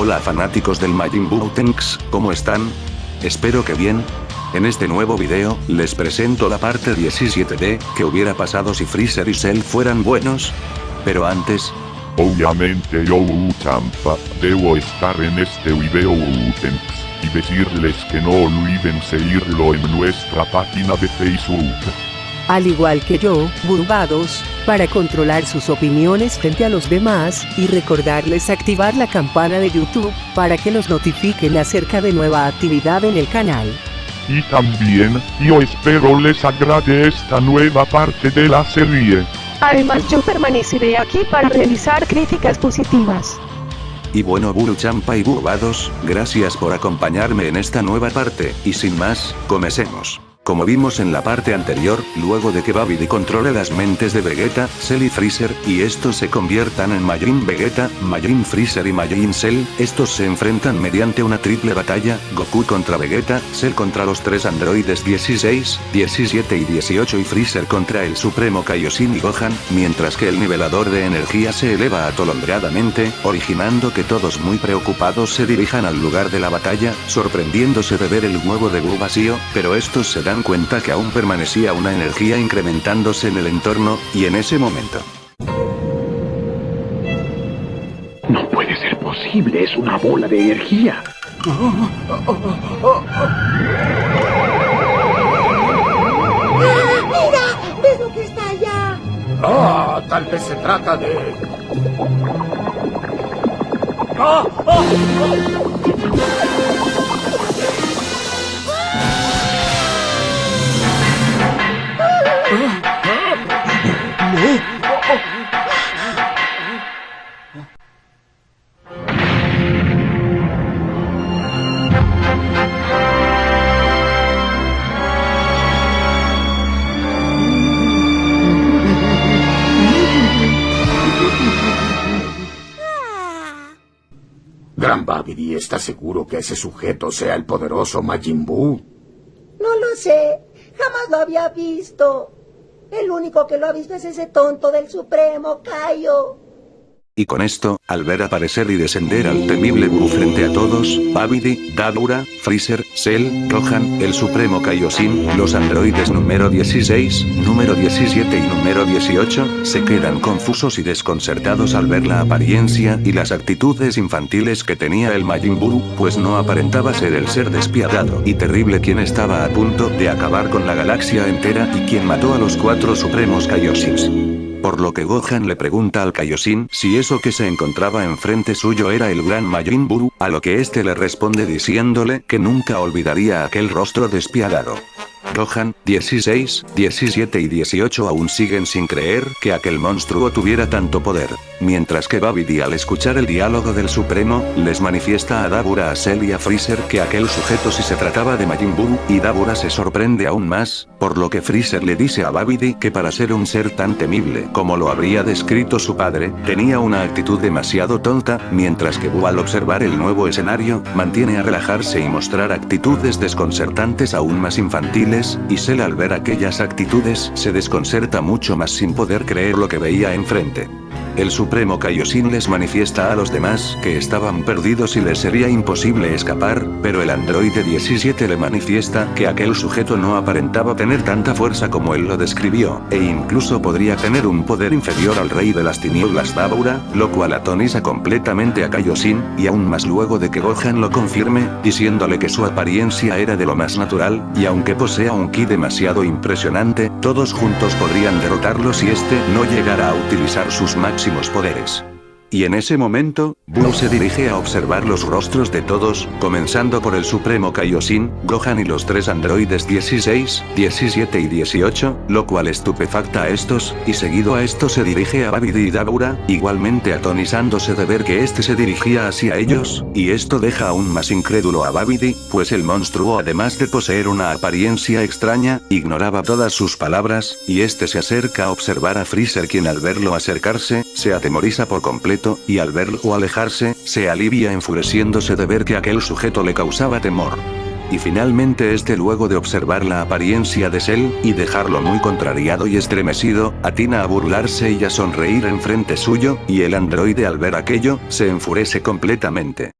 Hola fanáticos del Majin Buu Trunks, ¿cómo están? Espero que bien. En este nuevo video, les presento la parte 17 de ¿qué hubiera pasado si Freezer y Cell fueran buenos? Pero antes... Obviamente yo Champa, debo estar en este video y decirles que no olviden seguirlo en nuestra página de Facebook. Al igual que yo, Burbados, para controlar sus opiniones frente a los demás, y recordarles activar la campana de YouTube, para que los notifiquen acerca de nueva actividad en el canal. Y también, yo espero les agrade esta nueva parte de la serie. Además yo permaneceré aquí para realizar críticas positivas. Y bueno Champa y Burbados, gracias por acompañarme en esta nueva parte, y sin más, comencemos. Como vimos en la parte anterior, luego de que Babidi controle las mentes de Vegeta, Cell y Freezer, y estos se conviertan en Majin Vegeta, Majin Freezer y Majin Cell, estos se enfrentan mediante una triple batalla, Goku contra Vegeta, Cell contra los tres androides 16, 17 y 18 y Freezer contra el Supremo Kaioshin y Gohan, mientras que el nivelador de energía se eleva atolondradamente, originando que todos muy preocupados se dirijan al lugar de la batalla, sorprendiéndose de ver el huevo de Buu vacío, pero estos se dan cuenta que aún permanecía una energía incrementándose en el entorno, y en ese momento... No puede ser posible, es una bola de energía. ¡Mira! ¿Ves lo que está allá? Ah, tal vez se trata de... Gran Babidi, ¿estás seguro que ese sujeto sea el poderoso Majin Buu? No lo sé. Jamás lo había visto. El único que lo ha visto es ese tonto del Supremo Kaio. Y con esto, al ver aparecer y descender al temible Buu frente a todos, Babidi, Dabura, Freezer, Cell, Gohan, el Supremo Kaioshin, los androides número 16, número 17 y número 18, se quedan confusos y desconcertados al ver la apariencia y las actitudes infantiles que tenía el Majin Buu, pues no aparentaba ser el ser despiadado y terrible quien estaba a punto de acabar con la galaxia entera y quien mató a los 4 Supremos Kaioshins. Por lo que Gohan le pregunta al Kaioshin si eso que se encontraba enfrente suyo era el gran Majin Buu, a lo que este le responde diciéndole que nunca olvidaría aquel rostro despiadado. Gohan, 16, 17 y 18 aún siguen sin creer que aquel monstruo tuviera tanto poder, mientras que Babidi al escuchar el diálogo del Supremo, les manifiesta a Dabura, a Cell y a Freezer que aquel sujeto sí se trataba de Majin Buu, y Dabura se sorprende aún más, por lo que Freezer le dice a Babidi que para ser un ser tan temible como lo habría descrito su padre, tenía una actitud demasiado tonta, mientras que Buu al observar el nuevo escenario, mantiene a relajarse y mostrar actitudes desconcertantes aún más infantiles, y Cell al ver aquellas actitudes se desconcerta mucho más sin poder creer lo que veía enfrente. El Supremo Kaioshin les manifiesta a los demás que estaban perdidos y les sería imposible escapar, pero el androide 17 le manifiesta que aquel sujeto no aparentaba tener tanta fuerza como él lo describió, e incluso podría tener un poder inferior al rey de las tinieblas Dabura, lo cual atoniza completamente a Kaioshin, y aún más luego de que Gohan lo confirme, diciéndole que su apariencia era de lo más natural, y aunque posea un ki demasiado impresionante, todos juntos podrían derrotarlo si este no llegara a utilizar sus máximos poderes. Y en ese momento, Buu se dirige a observar los rostros de todos, comenzando por el Supremo Kaioshin, Gohan y los 3 androides 16, 17 y 18, lo cual estupefacta a estos, y seguido a esto se dirige a Babidi y Dabura, igualmente atonizándose de ver que este se dirigía hacia ellos, y esto deja aún más incrédulo a Babidi, pues el monstruo además de poseer una apariencia extraña, ignoraba todas sus palabras, y este se acerca a observar a Freezer quien al verlo acercarse, se atemoriza por completo, y al verlo alejarse, se alivia enfureciéndose de ver que aquel sujeto le causaba temor. Y finalmente este luego de observar la apariencia de Cell, y dejarlo muy contrariado y estremecido, atina a burlarse y a sonreír enfrente suyo, y el androide al ver aquello, se enfurece completamente.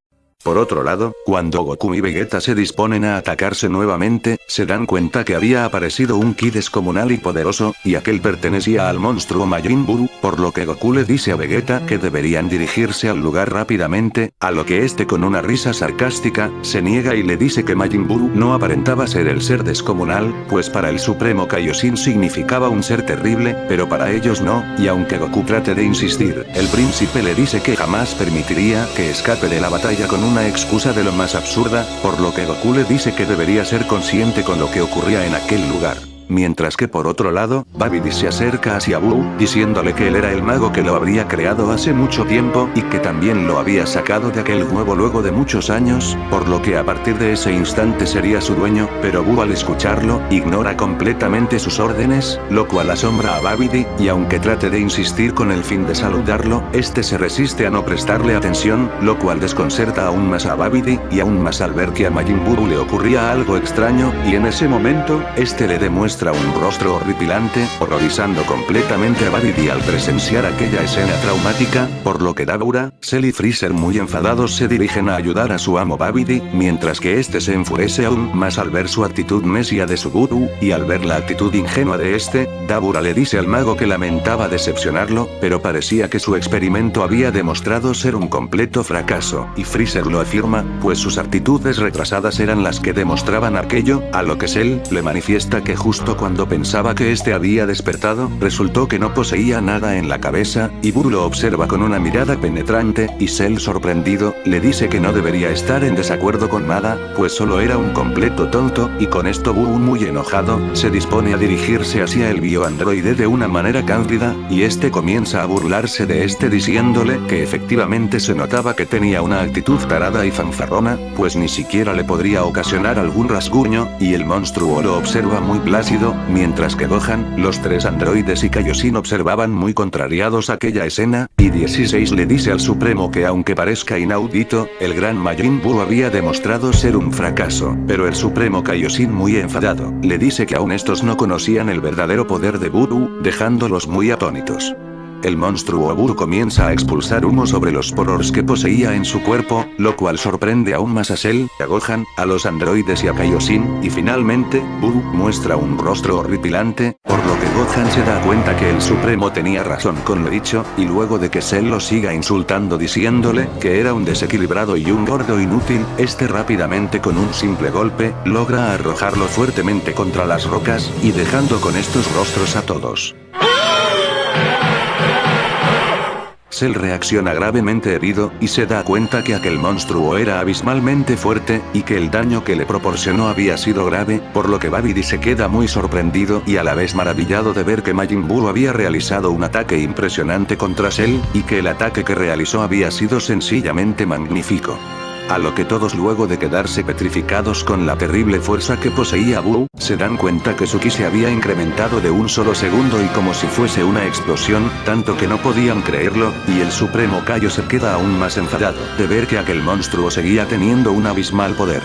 Por otro lado, cuando Goku y Vegeta se disponen a atacarse nuevamente, se dan cuenta que había aparecido un ki descomunal y poderoso, y aquel pertenecía al monstruo Majin Buu, por lo que Goku le dice a Vegeta que deberían dirigirse al lugar rápidamente, a lo que este con una risa sarcástica, se niega y le dice que Majin Buu no aparentaba ser el ser descomunal, pues para el Supremo Kaioshin significaba un ser terrible, pero para ellos no, y aunque Goku trate de insistir, el príncipe le dice que jamás permitiría que escape de la batalla con una excusa de lo más absurda, por lo que Goku le dice que debería ser consciente con lo que ocurría en aquel lugar. Mientras que por otro lado, Babidi se acerca hacia Buu, diciéndole que él era el mago que lo habría creado hace mucho tiempo y que también lo había sacado de aquel huevo luego de muchos años, por lo que a partir de ese instante sería su dueño, pero Buu al escucharlo, ignora completamente sus órdenes, lo cual asombra a Babidi, y aunque trate de insistir con el fin de saludarlo, este se resiste a no prestarle atención, lo cual desconcerta aún más a Babidi, y aún más al ver que a Majin Buu le ocurría algo extraño, y en ese momento, este le demuestra un rostro horripilante, horrorizando completamente a Babidi al presenciar aquella escena traumática, por lo que Daura, Cell y Freezer muy enfadados se dirigen a ayudar a su amo Babidi, mientras que este se enfurece aún más al ver su actitud necia de su gurú, y al ver la actitud ingenua de este, Daura le dice al mago que lamentaba decepcionarlo, pero parecía que su experimento había demostrado ser un completo fracaso, y Freezer lo afirma, pues sus actitudes retrasadas eran las que demostraban aquello, a lo que Cell le manifiesta que justo cuando pensaba que este había despertado, resultó que no poseía nada en la cabeza, y Buu lo observa con una mirada penetrante, y Cell sorprendido, le dice que no debería estar en desacuerdo con nada, pues solo era un completo tonto, y con esto Buu muy enojado, se dispone a dirigirse hacia el bioandroide de una manera cándida, y este comienza a burlarse de este diciéndole que efectivamente se notaba que tenía una actitud tarada y fanfarrona, pues ni siquiera le podría ocasionar algún rasguño, y el monstruo lo observa muy plácido, mientras que Gohan, los tres androides y Kaioshin observaban muy contrariados aquella escena, y 16 le dice al Supremo que aunque parezca inaudito, el gran Majin Buu había demostrado ser un fracaso, pero el Supremo Kaioshin muy enfadado, le dice que aún estos no conocían el verdadero poder de Buu, dejándolos muy atónitos. El monstruo Buu comienza a expulsar humo sobre los poros que poseía en su cuerpo, lo cual sorprende aún más a Cell, a Gohan, a los androides y a Kaioshin, y finalmente, Buu muestra un rostro horripilante, por lo que Gohan se da cuenta que el Supremo tenía razón con lo dicho, y luego de que Cell lo siga insultando diciéndole que era un desequilibrado y un gordo inútil, este rápidamente con un simple golpe, logra arrojarlo fuertemente contra las rocas, y dejando con estos rostros a todos. Cell reacciona gravemente herido, y se da cuenta que aquel monstruo era abismalmente fuerte, y que el daño que le proporcionó había sido grave, por lo que Babidi se queda muy sorprendido y a la vez maravillado de ver que Majin Buu había realizado un ataque impresionante contra Cell, y que el ataque que realizó había sido sencillamente magnífico. A lo que todos luego de quedarse petrificados con la terrible fuerza que poseía Buu, se dan cuenta que su ki se había incrementado de un solo segundo y como si fuese una explosión, tanto que no podían creerlo, y el Supremo Kaio se queda aún más enfadado de ver que aquel monstruo seguía teniendo un abismal poder.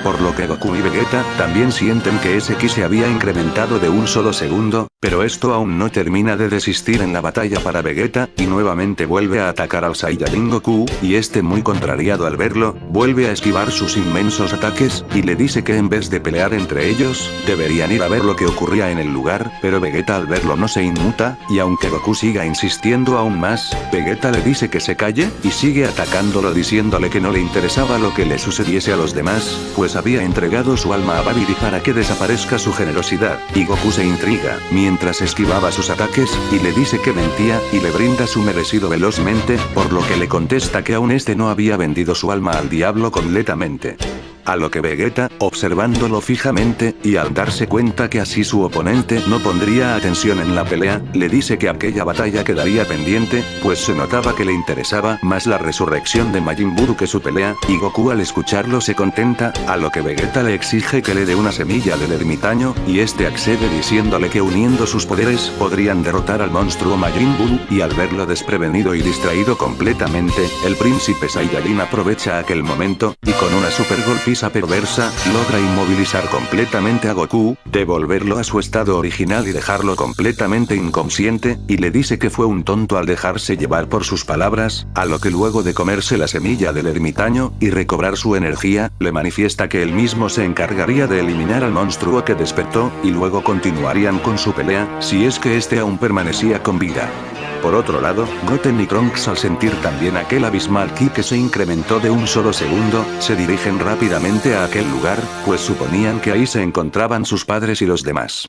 Por lo que Goku y Vegeta también sienten que ese ki se había incrementado de un solo segundo, pero esto aún no termina de desistir en la batalla para Vegeta, y nuevamente vuelve a atacar al Saiyajin Goku, y este muy contrariado al verlo, vuelve a esquivar sus inmensos ataques, y le dice que en vez de pelear entre ellos, deberían ir a ver lo que ocurría en el lugar, pero Vegeta al verlo no se inmuta, y aunque Goku siga insistiendo aún más, Vegeta le dice que se calle, y sigue atacándolo diciéndole que no le interesaba lo que le sucediese a los demás, pues había entregado su alma a Babidi para que desaparezca su generosidad, y Goku se intriga, mientras esquivaba sus ataques, y le dice que mentía, y le brinda su merecido velozmente, por lo que le contesta que aún este no había vendido su alma al diablo completamente. A lo que Vegeta, observándolo fijamente, y al darse cuenta que así su oponente no pondría atención en la pelea, le dice que aquella batalla quedaría pendiente, pues se notaba que le interesaba más la resurrección de Majin Buu que su pelea, y Goku al escucharlo se contenta, a lo que Vegeta le exige que le dé una semilla del ermitaño, y este accede diciéndole que uniendo sus poderes podrían derrotar al monstruo Majin Buu, y al verlo desprevenido y distraído completamente, el príncipe Saiyajin aprovecha aquel momento, y con una super golpiza esa perversa, logra inmovilizar completamente a Goku, devolverlo a su estado original y dejarlo completamente inconsciente, y le dice que fue un tonto al dejarse llevar por sus palabras, a lo que luego de comerse la semilla del ermitaño, y recobrar su energía, le manifiesta que él mismo se encargaría de eliminar al monstruo que despertó, y luego continuarían con su pelea, si es que este aún permanecía con vida. Por otro lado, Goten y Trunks, al sentir también aquel abismal ki que se incrementó de un solo segundo, se dirigen rápidamente a aquel lugar, pues suponían que ahí se encontraban sus padres y los demás.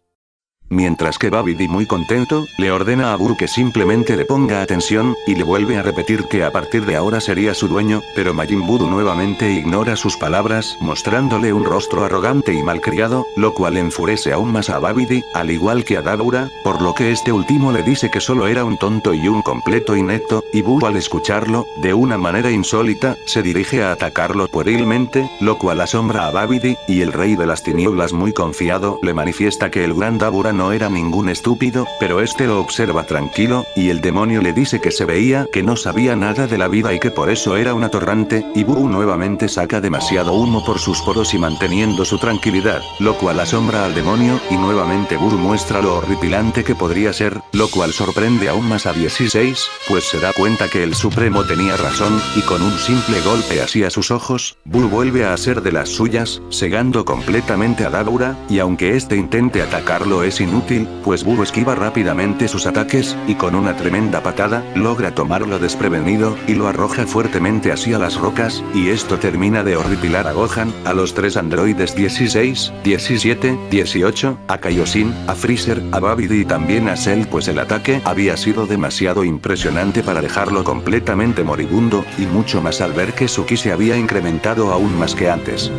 Mientras que Babidi, muy contento, le ordena a Buu que simplemente le ponga atención, y le vuelve a repetir que a partir de ahora sería su dueño, pero Majin Buu nuevamente ignora sus palabras, mostrándole un rostro arrogante y malcriado, lo cual enfurece aún más a Babidi, al igual que a Dabura, por lo que este último le dice que solo era un tonto y un completo inepto, y Buu, al escucharlo, de una manera insólita, se dirige a atacarlo puerilmente, lo cual asombra a Babidi, y el rey de las tinieblas, muy confiado, le manifiesta que el gran Dabura no era ningún estúpido, pero este lo observa tranquilo, y el demonio le dice que se veía que no sabía nada de la vida y que por eso era un atorrante, y Buu nuevamente saca demasiado humo por sus poros y manteniendo su tranquilidad, lo cual asombra al demonio, y nuevamente Buu muestra lo horripilante que podría ser, lo cual sorprende aún más a 16, pues se da cuenta que el Supremo tenía razón, y con un simple golpe hacia sus ojos, Buu vuelve a hacer de las suyas, cegando completamente a Dabura, y aunque este intente atacarlo es inútil, pues Buu esquiva rápidamente sus ataques, y con una tremenda patada, logra tomarlo desprevenido, y lo arroja fuertemente hacia las rocas, y esto termina de horripilar a Gohan, a los tres androides 16, 17, 18, a Kaioshin, a Freezer, a Babidi y también a Cell, pues el ataque había sido demasiado impresionante para dejarlo completamente moribundo, y mucho más al ver que su ki se había incrementado aún más que antes.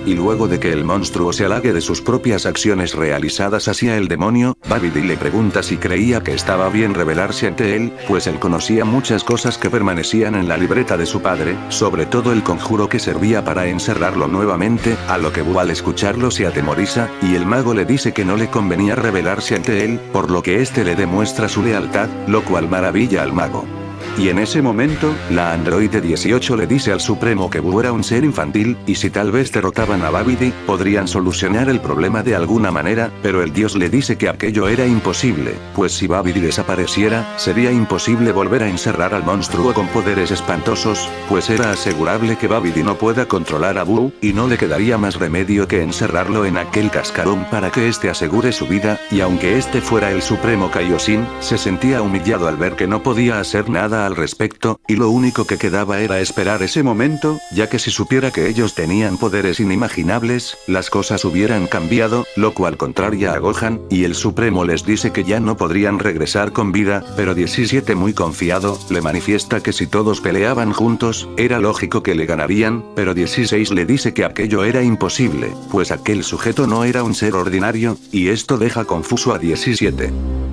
Y luego de que el monstruo se halague de sus propias acciones realizadas hacia el demonio, Babidi le pregunta si creía que estaba bien rebelarse ante él, pues él conocía muchas cosas que permanecían en la libreta de su padre, sobre todo el conjuro que servía para encerrarlo nuevamente, a lo que Buu, al escucharlo, se atemoriza, y el mago le dice que no le convenía rebelarse ante él, por lo que este le demuestra su lealtad, lo cual maravilla al mago. Y en ese momento, la androide 18 le dice al Supremo que Buu era un ser infantil, y si tal vez derrotaban a Babidi, podrían solucionar el problema de alguna manera, pero el dios le dice que aquello era imposible, pues si Babidi desapareciera, sería imposible volver a encerrar al monstruo con poderes espantosos, pues era asegurable que Babidi no pueda controlar a Buu, y no le quedaría más remedio que encerrarlo en aquel cascarón para que éste asegure su vida, y aunque este fuera el Supremo Kaioshin, se sentía humillado al ver que no podía hacer nada al respecto, y lo único que quedaba era esperar ese momento, ya que si supiera que ellos tenían poderes inimaginables, las cosas hubieran cambiado, lo cual contraria a Gohan, y el Supremo les dice que ya no podrían regresar con vida, pero 17, muy confiado, le manifiesta que si todos peleaban juntos, era lógico que le ganarían, pero 16 le dice que aquello era imposible, pues aquel sujeto no era un ser ordinario, y esto deja confuso a 17.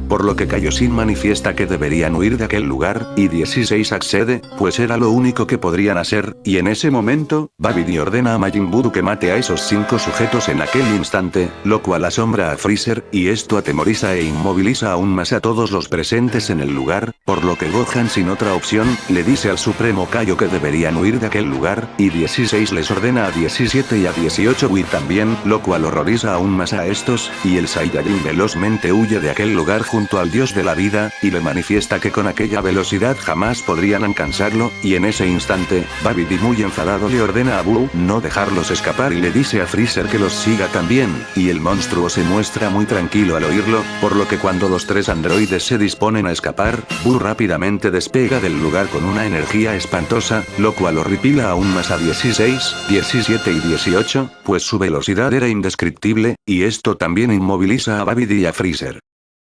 Por lo que Kaioshin manifiesta que deberían huir de aquel lugar, y 16 accede, pues era lo único que podrían hacer, y en ese momento, Babidi ordena a Majin Buu que mate a esos 5 sujetos en aquel instante, lo cual asombra a Freezer, y esto atemoriza e inmoviliza aún más a todos los presentes en el lugar, por lo que Gohan, sin otra opción, le dice al Supremo Kaio que deberían huir de aquel lugar, y 16 les ordena a 17 y a 18 huir también, lo cual horroriza aún más a estos, y el Saiyajin velozmente huye de aquel lugar junto al dios de la vida, y le manifiesta que con aquella velocidad jamás podrían alcanzarlo, y en ese instante, Babidi, muy enfadado, le ordena a Buu no dejarlos escapar y le dice a Freezer que los siga también, y el monstruo se muestra muy tranquilo al oírlo, por lo que cuando los 3 androides se disponen a escapar, Buu rápidamente despega del lugar con una energía espantosa, lo cual horripila aún más a 16, 17 y 18, pues su velocidad era indescriptible, y esto también inmoviliza a Babidi y a Freezer.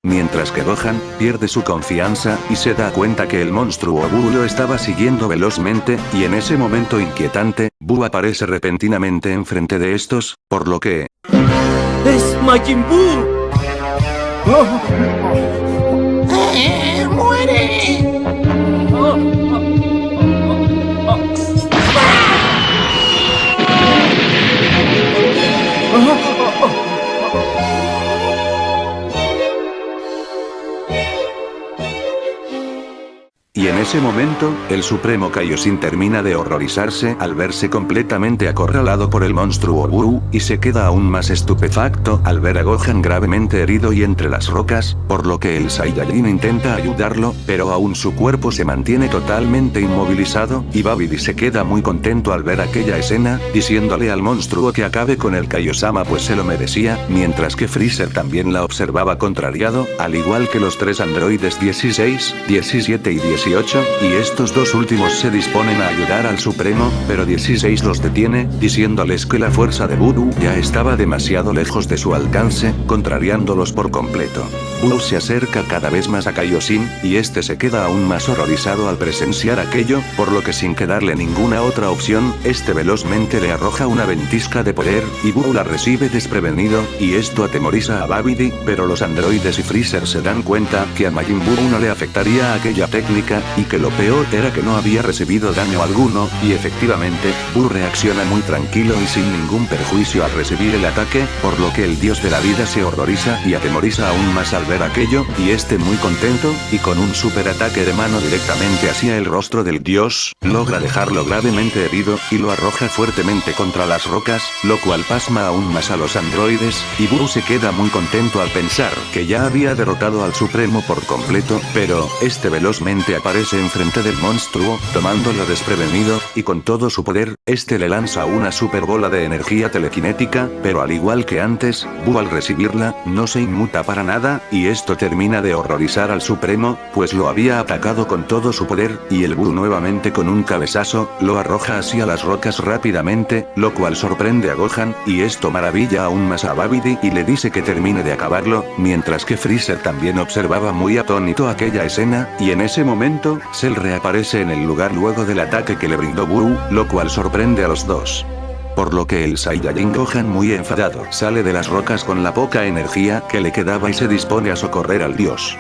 Mientras que Gohan pierde su confianza y se da cuenta que el monstruo Buu lo estaba siguiendo velozmente, y en ese momento inquietante, Buu aparece repentinamente enfrente de estos, por lo que... ¡Es Majin Buu! ¡Muere! Y en ese momento, el Supremo Kaioshin termina de horrorizarse al verse completamente acorralado por el monstruo Buu, y se queda aún más estupefacto al ver a Gohan gravemente herido y entre las rocas, por lo que el Saiyajin intenta ayudarlo, pero aún su cuerpo se mantiene totalmente inmovilizado, y Babidi se queda muy contento al ver aquella escena, diciéndole al monstruo que acabe con el Kaiosama pues se lo merecía, mientras que Freezer también la observaba contrariado, al igual que los tres androides 16, 17 y 18, y estos dos últimos se disponen a ayudar al Supremo, pero 16 los detiene, diciéndoles que la fuerza de Buu ya estaba demasiado lejos de su alcance, contrariándolos por completo. Buu se acerca cada vez más a Kaioshin, y este se queda aún más horrorizado al presenciar aquello, por lo que sin quedarle ninguna otra opción, este velozmente le arroja una ventisca de poder, y Buu la recibe desprevenido, y esto atemoriza a Babidi, pero los androides y Freezer se dan cuenta que a Majin Buu no le afectaría aquella técnica, y que lo peor era que no había recibido daño alguno, y efectivamente, Buu reacciona muy tranquilo y sin ningún perjuicio al recibir el ataque, por lo que el dios de la vida se horroriza y atemoriza aún más al ver aquello, y este muy contento, y con un super ataque de mano directamente hacia el rostro del dios, logra dejarlo gravemente herido, y lo arroja fuertemente contra las rocas, lo cual pasma aún más a los androides, y Buu se queda muy contento al pensar que ya había derrotado al Supremo por completo, pero, este velozmente aparece enfrente del monstruo, tomándolo desprevenido, y con todo su poder, este le lanza una super bola de energía telequinética, pero al igual que antes, Buu al recibirla, no se inmuta para nada, y esto termina de horrorizar al Supremo, pues lo había atacado con todo su poder, y el Buu nuevamente con un cabezazo, lo arroja hacia las rocas rápidamente, lo cual sorprende a Gohan, y esto maravilla aún más a Babidi y le dice que termine de acabarlo, mientras que Freezer también observaba muy atónito aquella escena, y en ese momento, Cell reaparece en el lugar luego del ataque que le brindó Buu, lo cual sorprende a los dos. Por lo que el Saiyajin Gohan muy enfadado sale de las rocas con la poca energía que le quedaba y se dispone a socorrer al dios.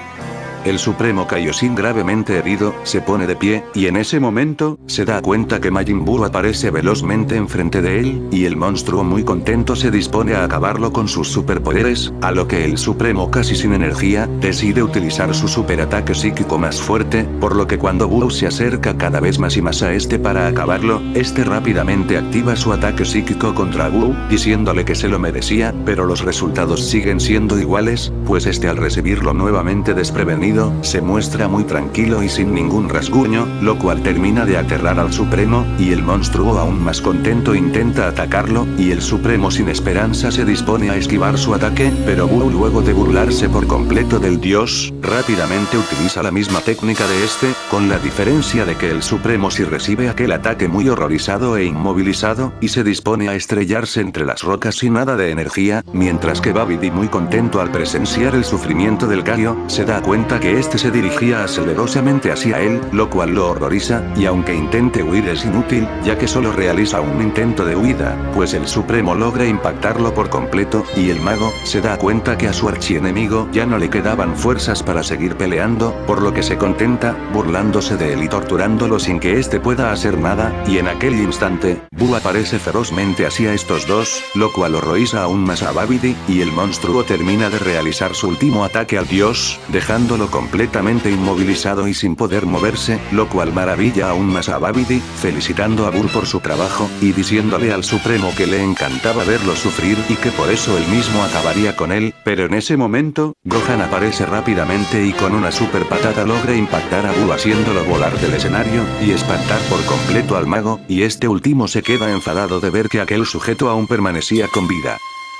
El Supremo Kaioshin gravemente herido, se pone de pie, y en ese momento, se da cuenta que Majin Buu aparece velozmente enfrente de él, y el monstruo muy contento se dispone a acabarlo con sus superpoderes, a lo que el Supremo casi sin energía, decide utilizar su superataque psíquico más fuerte, por lo que cuando Buu se acerca cada vez más y más a este para acabarlo, este rápidamente activa su ataque psíquico contra Buu, diciéndole que se lo merecía, pero los resultados siguen siendo iguales, pues este al recibirlo nuevamente desprevenido, se muestra muy tranquilo y sin ningún rasguño, lo cual termina de aterrar al Supremo, y el monstruo aún más contento intenta atacarlo, y el Supremo sin esperanza se dispone a esquivar su ataque, pero Buu luego de burlarse por completo del dios, rápidamente utiliza la misma técnica de este, con la diferencia de que el Supremo sí recibe aquel ataque muy horrorizado e inmovilizado, y se dispone a estrellarse entre las rocas sin nada de energía, mientras que Babidi muy contento al presenciar el sufrimiento del Kaio, se da cuenta que este se dirigía acelerosamente hacia él, lo cual lo horroriza, y aunque intente huir es inútil, ya que solo realiza un intento de huida, pues el Supremo logra impactarlo por completo, y el mago se da cuenta que a su archienemigo ya no le quedaban fuerzas para seguir peleando, por lo que se contenta, burlándose de él y torturándolo sin que éste pueda hacer nada, y en aquel instante, Buu aparece ferozmente hacia estos dos, lo cual horroriza aún más a Babidi, y el monstruo termina de realizar su último ataque al dios, dejándolo completamente inmovilizado y sin poder moverse, lo cual maravilla aún más a Babidi, felicitando a Buu por su trabajo, y diciéndole al Supremo que le encantaba verlo sufrir y que por eso él mismo acabaría con él, pero en ese momento, Gohan aparece rápidamente y con una super patada logra impactar a Buu haciéndolo volar del escenario, y espantar por completo al mago, y este último se queda enfadado de ver que aquel sujeto aún permanecía con vida.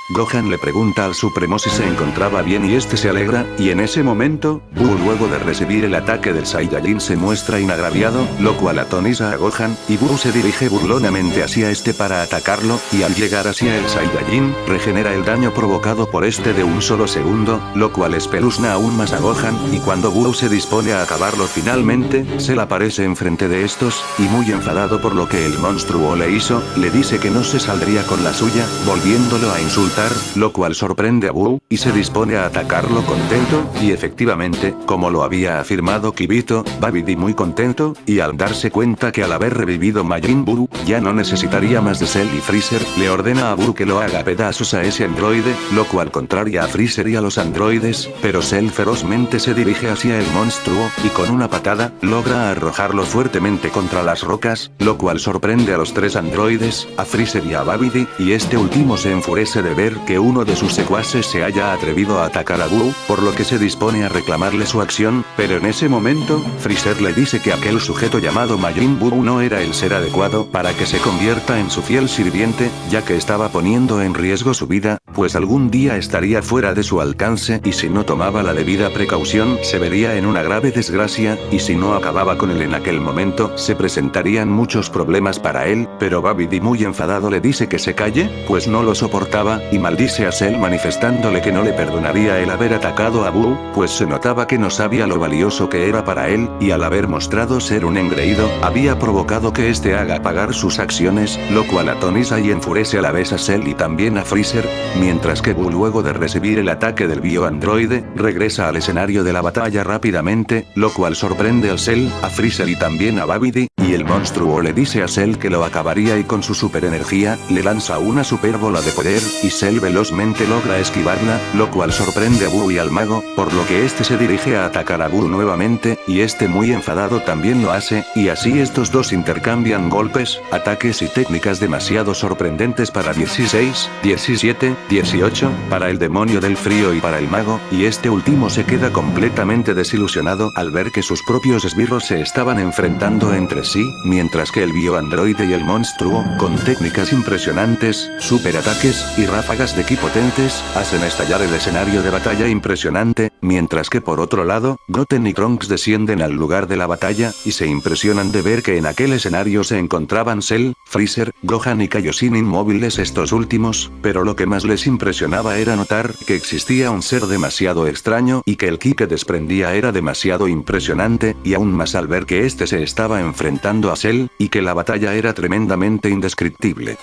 Gohan le pregunta al Supremo si se encontraba bien y este se alegra, y en ese momento, Buu luego de recibir el ataque del Saiyajin se muestra inagraviado, lo cual atoniza a Gohan, y Buu se dirige burlonamente hacia este para atacarlo, y al llegar hacia el Saiyajin, regenera el daño provocado por este de un solo segundo, lo cual espeluzna aún más a Gohan, y cuando Buu se dispone a acabarlo finalmente, Cell aparece enfrente de estos, y muy enfadado por lo que el monstruo le hizo, le dice que no se saldría con la suya, volviéndolo a insultar notar, lo cual sorprende a Buu, y se dispone a atacarlo contento, y efectivamente, como lo había afirmado Kibito, Babidi muy contento, y al darse cuenta que al haber revivido Majin Buu, ya no necesitaría más de Cell y Freezer, le ordena a Buu que lo haga pedazos a ese androide, lo cual contraria a Freezer y a los androides, pero Cell ferozmente se dirige hacia el monstruo, y con una patada, logra arrojarlo fuertemente contra las rocas, lo cual sorprende a los tres androides, a Freezer y a Babidi, y este último se enfurece de ver que uno de sus secuaces se haya atrevido a atacar a Buu, por lo que se dispone a reclamarle su acción, pero en ese momento, Freezer le dice que aquel sujeto llamado Majin Buu no era el ser adecuado para que se convierta en su fiel sirviente, ya que estaba poniendo en riesgo su vida, pues algún día estaría fuera de su alcance y si no tomaba la debida precaución se vería en una grave desgracia, y si no acababa con él en aquel momento se presentarían muchos problemas para él, pero Babidi muy enfadado le dice que se calle, pues no lo soportaba, y maldice a Cell manifestándole que no le perdonaría el haber atacado a Buu, pues se notaba que no sabía lo valioso que era para él, y al haber mostrado ser un engreído, había provocado que este haga pagar sus acciones, lo cual atoniza y enfurece a la vez a Cell y también a Freezer, mientras que Buu luego de recibir el ataque del bioandroide, regresa al escenario de la batalla rápidamente, lo cual sorprende a Cell, a Freezer y también a Babidi, y el monstruo le dice a Cell que lo acabaría y con su superenergía, le lanza una superbola de poder, y Cell velozmente logra esquivarla, lo cual sorprende a Buu y al mago, por lo que este se dirige a atacar a Buu nuevamente, y este muy enfadado también lo hace, y así estos dos intercambian golpes, ataques y técnicas demasiado sorprendentes para 16, 17, 18, para el demonio del frío y para el mago, y este último se queda completamente desilusionado al ver que sus propios esbirros se estaban enfrentando entre sí, mientras que el bioandroide y el monstruo, con técnicas impresionantes, superataques y ráfagas de ki potentes, hacen estallar el escenario de batalla impresionante, mientras que por otro lado, Goten y Trunks descienden al lugar de la batalla, y se impresionan de ver que en aquel escenario se encontraban Cell, Freezer, Gohan y Kaioshin inmóviles estos últimos, pero lo que más les impresionaba era notar que existía un ser demasiado extraño y que el ki que desprendía era demasiado impresionante, y aún más al ver que este se estaba enfrentando a Cell, y que la batalla era tremendamente indescriptible.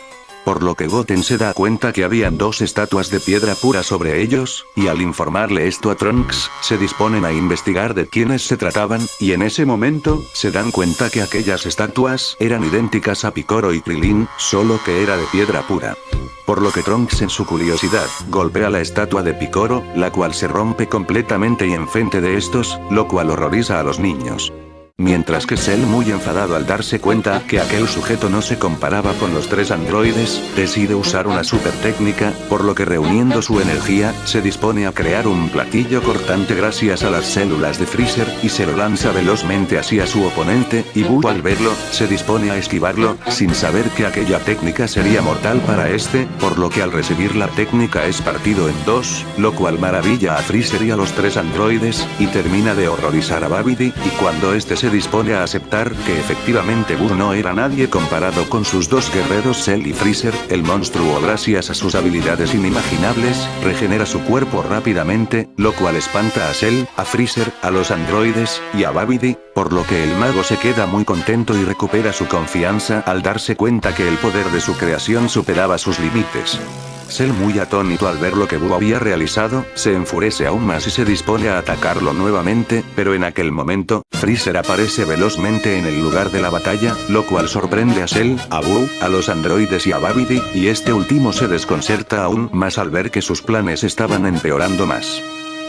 Por lo que Goten se da cuenta que habían dos estatuas de piedra pura sobre ellos, y al informarle esto a Trunks, se disponen a investigar de quiénes se trataban, y en ese momento, se dan cuenta que aquellas estatuas eran idénticas a Piccolo y Krillin, solo que era de piedra pura. Por lo que Trunks en su curiosidad, golpea la estatua de Piccolo, la cual se rompe completamente y enfrente de estos, lo cual horroriza a los niños. Mientras que Cell, muy enfadado al darse cuenta que aquel sujeto no se comparaba con los tres androides, decide usar una super técnica, por lo que reuniendo su energía, se dispone a crear un platillo cortante gracias a las células de Freezer, y se lo lanza velozmente hacia su oponente, y Buu al verlo, se dispone a esquivarlo, sin saber que aquella técnica sería mortal para este, por lo que al recibir la técnica es partido en dos, lo cual maravilla a Freezer y a los tres androides, y termina de horrorizar a Babidi, y cuando este se dispone a aceptar que efectivamente Buu no era nadie comparado con sus dos guerreros Cell y Freezer, el monstruo gracias a sus habilidades inimaginables, regenera su cuerpo rápidamente, lo cual espanta a Cell, a Freezer, a los androides, y a Babidi, por lo que el mago se queda muy contento y recupera su confianza al darse cuenta que el poder de su creación superaba sus límites. Cell, muy atónito al ver lo que Buu había realizado, se enfurece aún más y se dispone a atacarlo nuevamente, pero en aquel momento, Freezer aparece velozmente en el lugar de la batalla, lo cual sorprende a Cell, a Buu, a los androides y a Babidi, y este último se desconcerta aún más al ver que sus planes estaban empeorando más.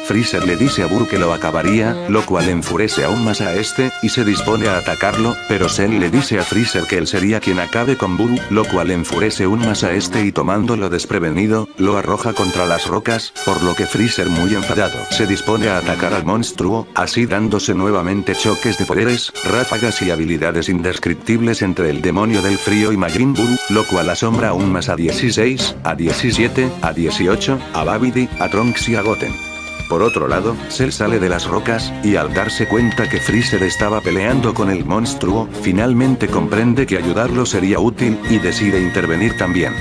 Freezer le dice a Buu que lo acabaría, lo cual enfurece aún más a este, y se dispone a atacarlo, pero Cell le dice a Freezer que él sería quien acabe con Buu, lo cual enfurece aún más a este y tomándolo desprevenido, lo arroja contra las rocas, por lo que Freezer muy enfadado se dispone a atacar al monstruo, así dándose nuevamente choques de poderes, ráfagas y habilidades indescriptibles entre el demonio del frío y Majin Buu, lo cual asombra aún más a 16, a 17, a 18, a Babidi, a Trunks y a Goten. Por otro lado, Cell sale de las rocas, y al darse cuenta que Freezer estaba peleando con el monstruo, finalmente comprende que ayudarlo sería útil, y decide intervenir también.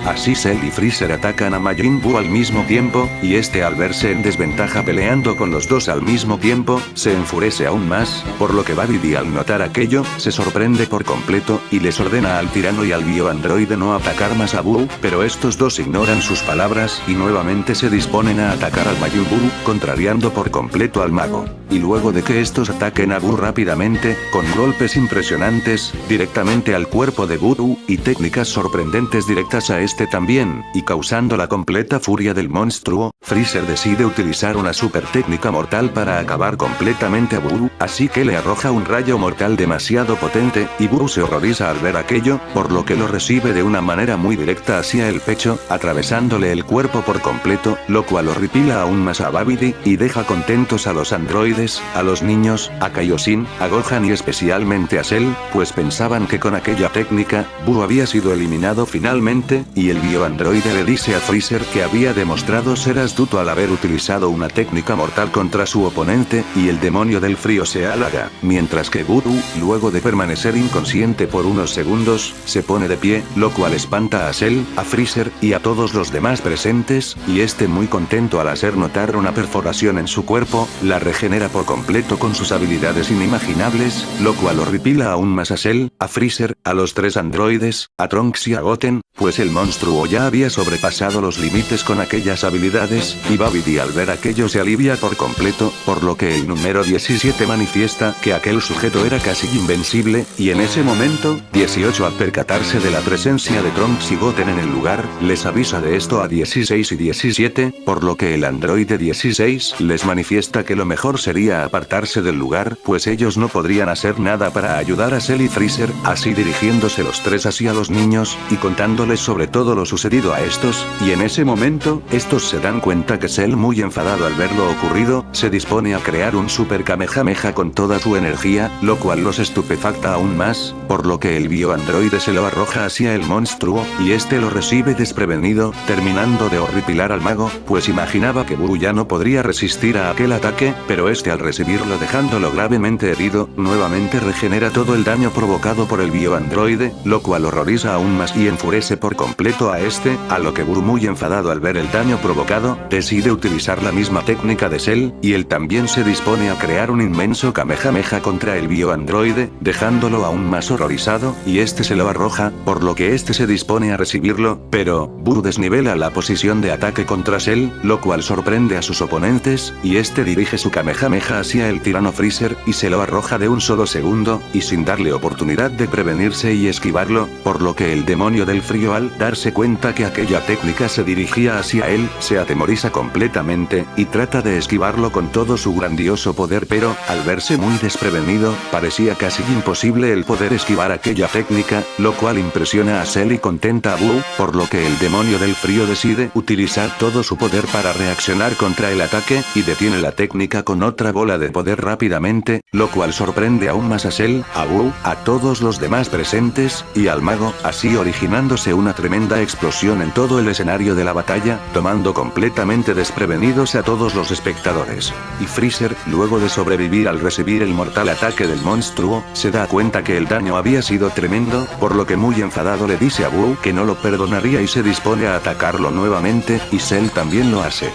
Así Cell y Freezer atacan a Majin Buu al mismo tiempo, y este al verse en desventaja peleando con los dos al mismo tiempo, se enfurece aún más, por lo que Babidi al notar aquello, se sorprende por completo, y les ordena al tirano y al bioandroide no atacar más a Buu, pero estos dos ignoran sus palabras y nuevamente se disponen a atacar al Majin Buu, contrariando por completo al mago. Y luego de que estos ataquen a Buu rápidamente, con golpes impresionantes, directamente al cuerpo de Buu, y técnicas sorprendentes directas a este también, y causando la completa furia del monstruo, Freezer decide utilizar una super técnica mortal para acabar completamente a Buu, así que le arroja un rayo mortal demasiado potente, y Buu se horroriza al ver aquello, por lo que lo recibe de una manera muy directa hacia el pecho, atravesándole el cuerpo por completo, lo cual horripila aún más a Babidi, y deja contentos a los androides, a los niños, a Kaioshin, a Gohan y especialmente a Cell, pues pensaban que con aquella técnica, Buu había sido eliminado finalmente, y el bioandroide le dice a Freezer que había demostrado ser astuto al haber utilizado una técnica mortal contra su oponente, y el demonio del frío se halaga, mientras que Buu, luego de permanecer inconsciente por unos segundos, se pone de pie, lo cual espanta a Cell, a Freezer, y a todos los demás presentes, y este muy contento al hacer notar una perforación en su cuerpo, la regenera por completo con sus habilidades inimaginables, lo cual horripila aún más a Cell, a Freezer, a los tres androides, a Trunks y a Goten, pues el monstruo ya había sobrepasado los límites con aquellas habilidades, y Babidi al ver aquello se alivia por completo, por lo que el número 17 manifiesta que aquel sujeto era casi invencible, y en ese momento, 18 al percatarse de la presencia de Trunks y Goten en el lugar, les avisa de esto a 16 y 17, por lo que el androide 16 les manifiesta que lo mejor sería apartarse del lugar, pues ellos no podrían hacer nada para ayudar a Cell y Freezer, así dirigiéndose los tres hacia los niños, y contándoles sobre todo lo sucedido a estos, y en ese momento, estos se dan cuenta que Cell, muy enfadado al ver lo ocurrido, se dispone a crear un super Kamehameha con toda su energía, lo cual los estupefacta aún más, por lo que el bioandroide se lo arroja hacia el monstruo, y este lo recibe desprevenido, terminando de horripilar al mago, pues imaginaba que Buu ya no podría resistir a aquel ataque, pero este al recibirlo dejándolo gravemente herido, nuevamente regenera todo el daño provocado por el bioandroide, lo cual horroriza aún más y enfurece por completo a este, a lo que Buu, muy enfadado al ver el daño provocado, decide utilizar la misma técnica de Cell, y él también se dispone a crear un inmenso Kamehameha contra el bioandroide, dejándolo aún más horrorizado, y este se lo arroja, por lo que este se dispone a recibirlo, pero Buu desnivela la posición de ataque contra Cell, lo cual sorprende a sus oponentes, y este dirige su Kamehameha hacia el tirano Freezer, y se lo arroja de un solo segundo, y sin darle oportunidad de prevenirse y esquivarlo, por lo que el demonio del frío al darse cuenta que aquella técnica se dirigía hacia él, se atemoriza completamente, y trata de esquivarlo con todo su grandioso poder, pero, al verse muy desprevenido, parecía casi imposible el poder esquivar aquella técnica, lo cual impresiona a Cell y contenta a Buu, por lo que el demonio del frío decide utilizar todo su poder para reaccionar contra el ataque, y detiene la técnica con otra bola de poder rápidamente, lo cual sorprende aún más a Cell, a Buu, a todos los demás presentes, y al mago, así originándose una tremenda explosión en todo el escenario de la batalla, tomando completamente desprevenidos a todos los espectadores. Y Freezer, luego de sobrevivir al recibir el mortal ataque del monstruo, se da cuenta que el daño había sido tremendo, por lo que muy enfadado le dice a Buu que no lo perdonaría y se dispone a atacarlo nuevamente, y Cell también lo hace.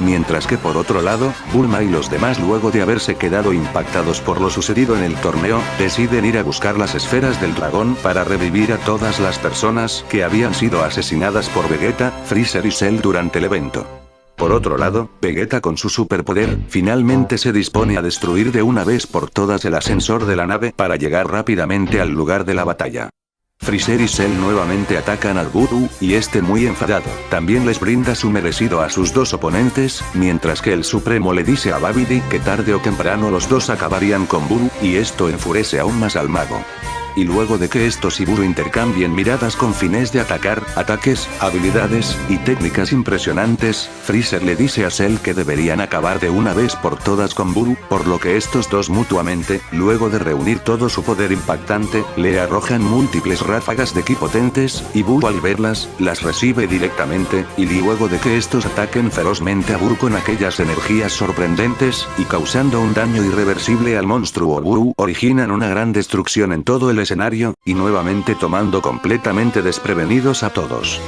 Mientras que por otro lado, Bulma y los demás, luego de haberse quedado impactados por lo sucedido en el torneo, deciden ir a buscar las esferas del dragón para revivir a todas las personas que habían sido asesinadas por Vegeta, Freezer y Cell durante el evento. Por otro lado, Vegeta con su superpoder, finalmente se dispone a destruir de una vez por todas el ascensor de la nave para llegar rápidamente al lugar de la batalla. Freezer y Cell nuevamente atacan al Buu, y este muy enfadado, también les brinda su merecido a sus dos oponentes, mientras que el Supremo le dice a Babidi que tarde o temprano los dos acabarían con Buu, y esto enfurece aún más al mago. Y luego de que estos y Buu intercambien miradas con fines de atacar, ataques, habilidades, y técnicas impresionantes, Freezer le dice a Cell que deberían acabar de una vez por todas con Buu, por lo que estos dos mutuamente, luego de reunir todo su poder impactante, le arrojan múltiples ráfagas de ki potentes, y Buu al verlas, las recibe directamente, y luego de que estos ataquen ferozmente a Buu con aquellas energías sorprendentes, y causando un daño irreversible al monstruo Buu, originan una gran destrucción en todo el escenario, y nuevamente tomando completamente desprevenidos a todos.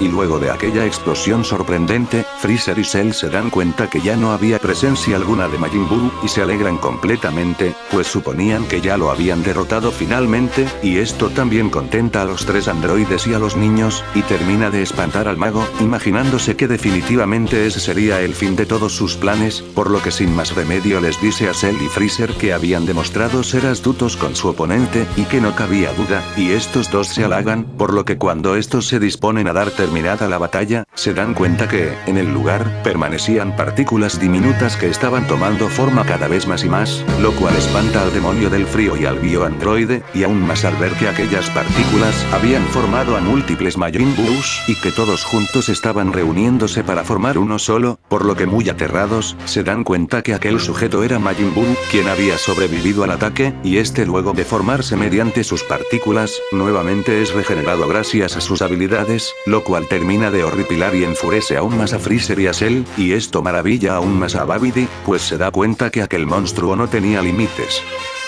y luego de aquella explosión sorprendente, Freezer y Cell se dan cuenta que ya no había presencia alguna de Majin Buu, y se alegran completamente, pues suponían que ya lo habían derrotado finalmente, y esto también contenta a los tres androides y a los niños, y termina de espantar al mago, imaginándose que definitivamente ese sería el fin de todos sus planes, por lo que sin más remedio les dice a Cell y Freezer que habían demostrado ser astutos con su oponente, y que no cabía duda, y estos dos se halagan, por lo que cuando estos se disponen a dar terminada la batalla, se dan cuenta que, en el lugar, permanecían partículas diminutas que estaban tomando forma cada vez más y más, lo cual espanta al demonio del frío y al bioandroide, y aún más al ver que aquellas partículas habían formado a múltiples Majin Buus, y que todos juntos estaban reuniéndose para formar uno solo, por lo que muy aterrados, se dan cuenta que aquel sujeto era Majin Buu, quien había sobrevivido al ataque, y este luego de formarse mediante sus partículas, nuevamente es regenerado gracias a sus habilidades, lo cual termina de horripilar y enfurece aún más a Freezer y a Cell, y esto maravilla aún más a Babidi, pues se da cuenta que aquel monstruo no tenía límites.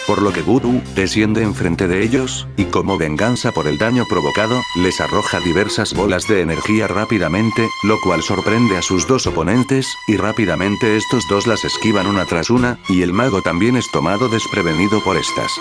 Por lo que Buu desciende enfrente de ellos, y como venganza por el daño provocado, les arroja diversas bolas de energía rápidamente, lo cual sorprende a sus dos oponentes, y rápidamente estos dos las esquivan una tras una, y el mago también es tomado desprevenido por estas.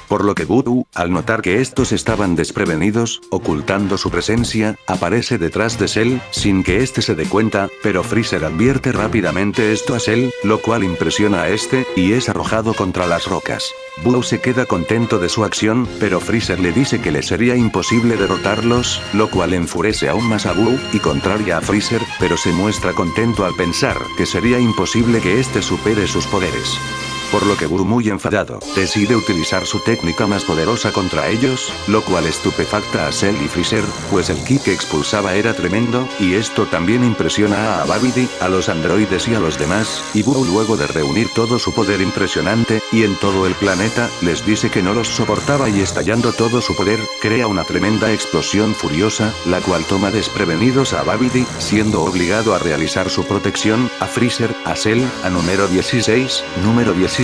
Por lo que Buu, al notar que estos estaban desprevenidos, ocultando su presencia, aparece detrás de Cell, sin que este se dé cuenta, pero Freezer advierte rápidamente esto a Cell, lo cual impresiona a este, y es arrojado contra las rocas. Buu se queda contento de su acción, pero Freezer le dice que le sería imposible derrotarlos, lo cual enfurece aún más a Buu, y contraria a Freezer, pero se muestra contento al pensar que sería imposible que este supere sus poderes. Por lo que Buu, muy enfadado, decide utilizar su técnica más poderosa contra ellos, lo cual estupefacta a Cell y Freezer, pues el ki que expulsaba era tremendo, y esto también impresiona a Babidi, a los androides y a los demás, y Buu luego de reunir todo su poder impresionante, y en todo el planeta, les dice que no los soportaba y estallando todo su poder, crea una tremenda explosión furiosa, la cual toma desprevenidos a Babidi, siendo obligado a realizar su protección, a Freezer, a Cell, a número 16, número 17,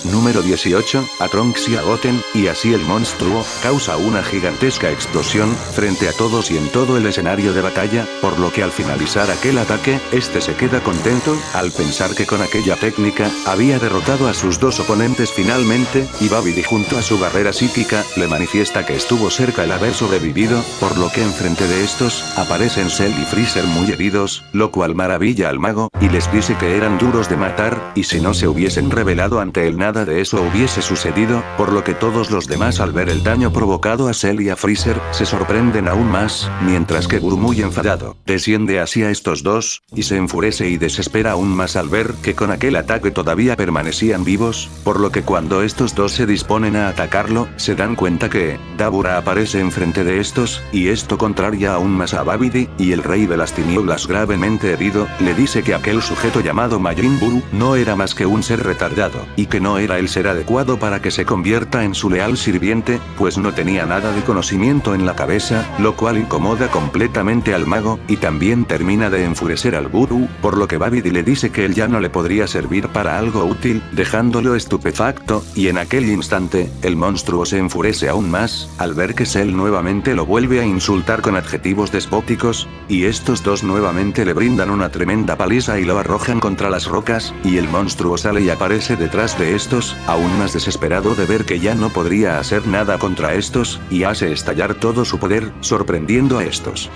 número 18, a Trunks y a Goten, y así el monstruo causa una gigantesca explosión frente a todos y en todo el escenario de batalla, por lo que al finalizar aquel ataque, este se queda contento, al pensar que con aquella técnica, había derrotado a sus dos oponentes finalmente, y Babidi junto a su barrera psíquica, le manifiesta que estuvo cerca el haber sobrevivido, por lo que enfrente de estos, aparecen Cell y Freezer muy heridos, lo cual maravilla al mago, y les dice que eran duros de matar, y si no se hubiesen rebelado ante él nada de eso hubiese sucedido, por lo que todos los demás al ver el daño provocado a Cell y a Freezer, se sorprenden aún más, mientras que Buu muy enfadado, desciende hacia estos dos, y se enfurece y desespera aún más al ver que con aquel ataque todavía permanecían vivos, por lo que cuando estos dos se disponen a atacarlo, se dan cuenta que, Dabura aparece enfrente de estos, y esto contraria aún más a Babidi, y el rey de las tinieblas gravemente herido, le dice que aquel sujeto llamado Majin Buu, no era más que un ser retardado, y que no era el ser adecuado para que se convierta en su leal sirviente, pues no tenía nada de conocimiento en la cabeza, lo cual incomoda completamente al mago, y también termina de enfurecer al Buu, por lo que Babidi le dice que él ya no le podría servir para algo útil, dejándolo estupefacto, y en aquel instante, el monstruo se enfurece aún más, al ver que Cell nuevamente lo vuelve a insultar con adjetivos despóticos, y estos dos nuevamente le brindan una tremenda paliza y lo arrojan contra las rocas, y el monstruo sale y aparece detrás de estos, aún más desesperado de ver que ya no podría hacer nada contra estos, y hace estallar todo su poder, sorprendiendo a estos.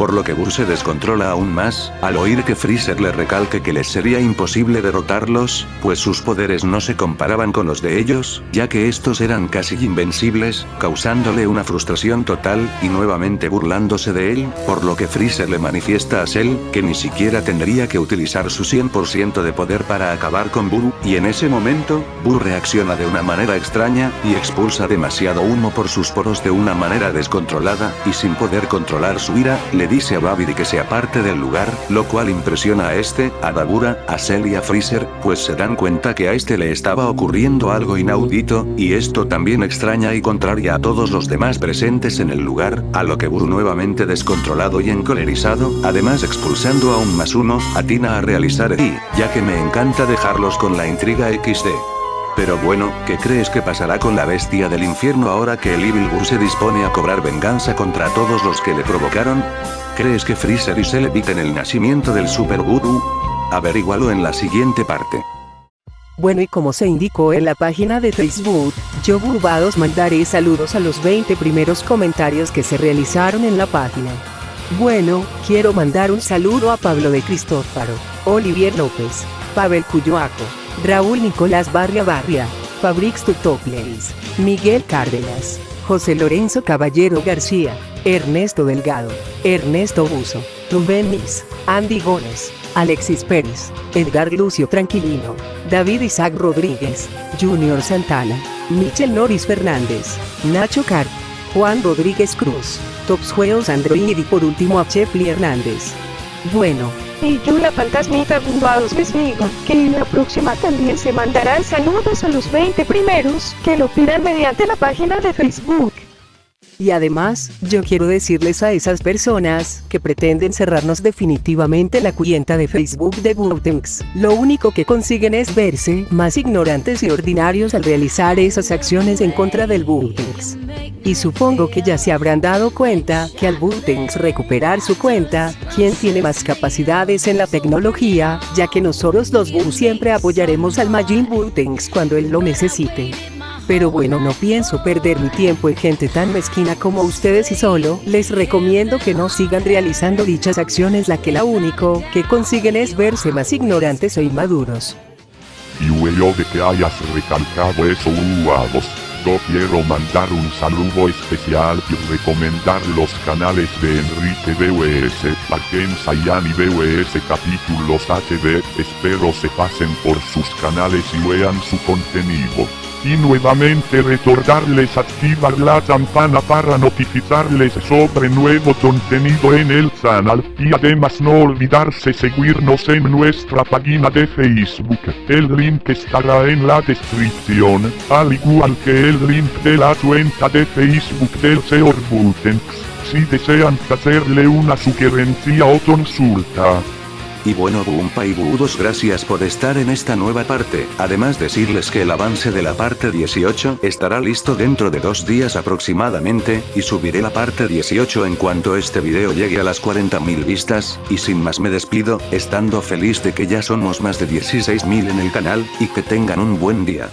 Por lo que Buu se descontrola aún más, al oír que Freezer le recalque que les sería imposible derrotarlos, pues sus poderes no se comparaban con los de ellos, ya que estos eran casi invencibles, causándole una frustración total, y nuevamente burlándose de él, por lo que Freezer le manifiesta a Cell, que ni siquiera tendría que utilizar su 100% de poder para acabar con Buu, y en ese momento, Buu reacciona de una manera extraña, y expulsa demasiado humo por sus poros de una manera descontrolada, y sin poder controlar su ira, le dice a Babidi que se aparte del lugar, lo cual impresiona a este, a Dabura, a Cell y a Freezer, pues se dan cuenta que a este le estaba ocurriendo algo inaudito, y esto también extraña y contraria a todos los demás presentes en el lugar, a lo que Buu nuevamente descontrolado y encolerizado, además expulsando a un más uno, atina a realizar y, ya que me encanta dejarlos con la intriga XD. Pero bueno, ¿qué crees que pasará con la bestia del infierno ahora que el Evil Buu se dispone a cobrar venganza contra todos los que le provocaron? ¿Crees que Freezer y Cell eviten el nacimiento del Super Voodoo? Averígualo en la siguiente parte. Bueno, y como se indicó en la página de Facebook, yo Burbados mandaré saludos a los 20 primeros comentarios que se realizaron en la página. Bueno, quiero mandar un saludo a Pablo de Cristófaro, Olivier López, Pavel Cuyoaco, Raúl Nicolás Barria, Fabrix Tutopleis, Miguel Cárdenas, José Lorenzo Caballero García, Ernesto Delgado, Ernesto Buzo, Rubén Nis, Andy Gómez, Alexis Pérez, Edgar Lucio Tranquilino, David Isaac Rodríguez, Junior Santana, Michel Norris Fernández, Nacho Carp, Juan Rodríguez Cruz, Tops Juegos Android y por último a Chepli Hernández. Bueno. Y yo la fantasmita Burbados les digo que en la próxima también se mandarán saludos a los 20 primeros que lo pidan mediante la página de Facebook. Y además, yo quiero decirles a esas personas que pretenden cerrarnos definitivamente la cuenta de Facebook de Burtenx, lo único que consiguen es verse más ignorantes y ordinarios al realizar esas acciones en contra del Burtenx. Y supongo que ya se habrán dado cuenta que al Burtenx recuperar su cuenta, quien tiene más capacidades en la tecnología, ya que nosotros los Bur siempre apoyaremos al Majin Burtenx cuando él lo necesite. Pero bueno, no pienso perder mi tiempo en gente tan mezquina como ustedes y solo les recomiendo que no sigan realizando dichas acciones, la que la único que consiguen es verse más ignorantes e inmaduros. Y luego de que hayas recalcado eso, Burbados, yo quiero mandar un saludo especial y recomendar los canales de Enrique BWS, Parken Sayan y BWS Capítulos HD. Espero se pasen por sus canales y vean su contenido. Y nuevamente recordarles activar la campana para notificarles sobre nuevo contenido en el canal, y además no olvidarse seguirnos en nuestra página de Facebook, el link estará en la descripción, al igual que el link de la cuenta de Facebook del Señor Burtenx, si desean hacerle una sugerencia o consulta. Y bueno, Bumpa y Budos, gracias por estar en esta nueva parte. Además decirles que el avance de la parte 18 estará listo dentro de 2 días aproximadamente, y subiré la parte 18 en cuanto este video llegue a las 40.000 vistas, y sin más me despido, estando feliz de que ya somos más de 16.000 en el canal, y que tengan un buen día.